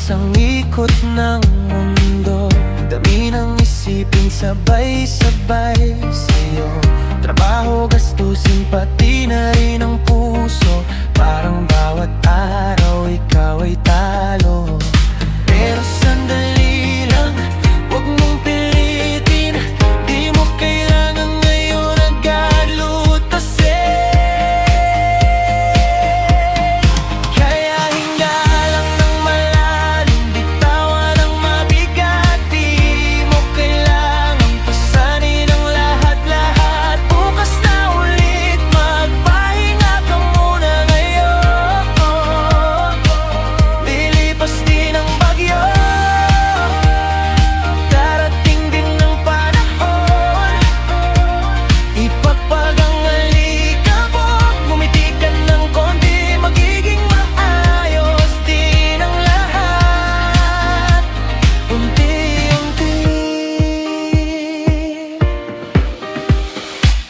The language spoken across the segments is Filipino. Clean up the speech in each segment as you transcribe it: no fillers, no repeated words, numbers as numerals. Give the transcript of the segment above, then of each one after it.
ang ikot ng mundo, dami ng isipin sabay-sabay sa'yo. Trabaho, gastusin, pati na rin ang puso. Parang bawat araw ikaw ay talo. Pero sandali lang, huwag mong pilitin. Di mo kailangan ngayon agad lutasin. Kaya hinga lang ng malalim, bitawan ang mabigat. Di mo kailangan pasanin ang lahat-lahat. Bukas na ulit, magpahinga ka muna ngayon. Lilipas din ang bagyo, darating din ang panahon. Ipagpagang alikabok, ngumiti ka ng konti, magiging maayos din ang lahat. Unti-unti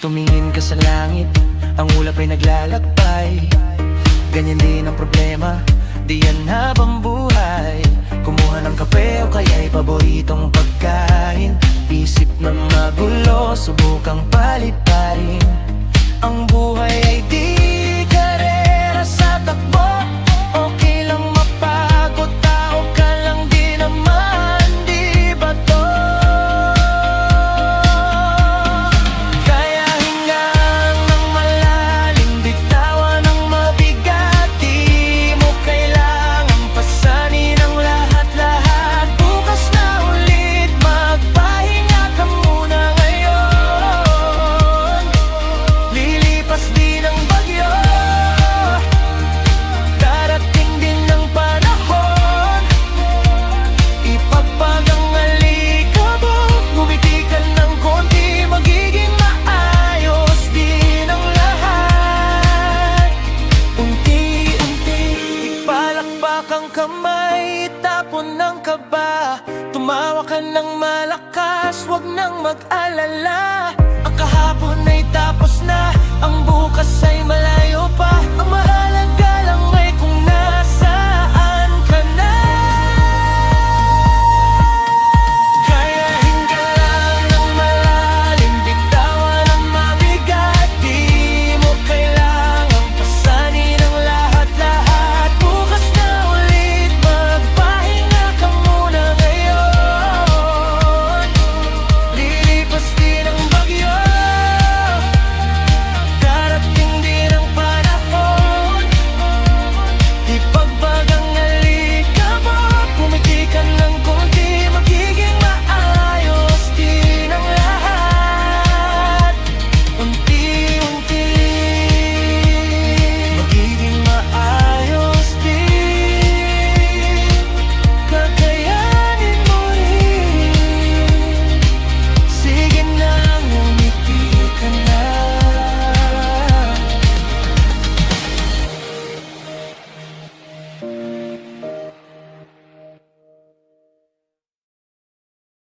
tumingin ka sa langit, ang ulap ay naglalakbay. Ganyan din ang problema, di yan habang buhay. Kumuha ng kape o kaya'y paboritong pagkain. Isip na magulo, subukang paliparin. Ang buhay ay di karera sa takbo. Okay lang mapagod, tao ka lang din naman, di ba to? Kaya hinga ng malalim, bitawan ang mabigat. Di mo kailangan pasanin ang lahat-lahat. Bukas na ulit, magpahinga ka muna ngayon. Lilipas din ang bagyo, darating din ang panahon. Ipagpagang alikabok, ngumiti ka ng konti, magiging maayos din ang lahat. Unti-unti, ipalakpak ang kamay, itapon ng kaba. Tumawa ka ng malakas, huwag nang mag-alala.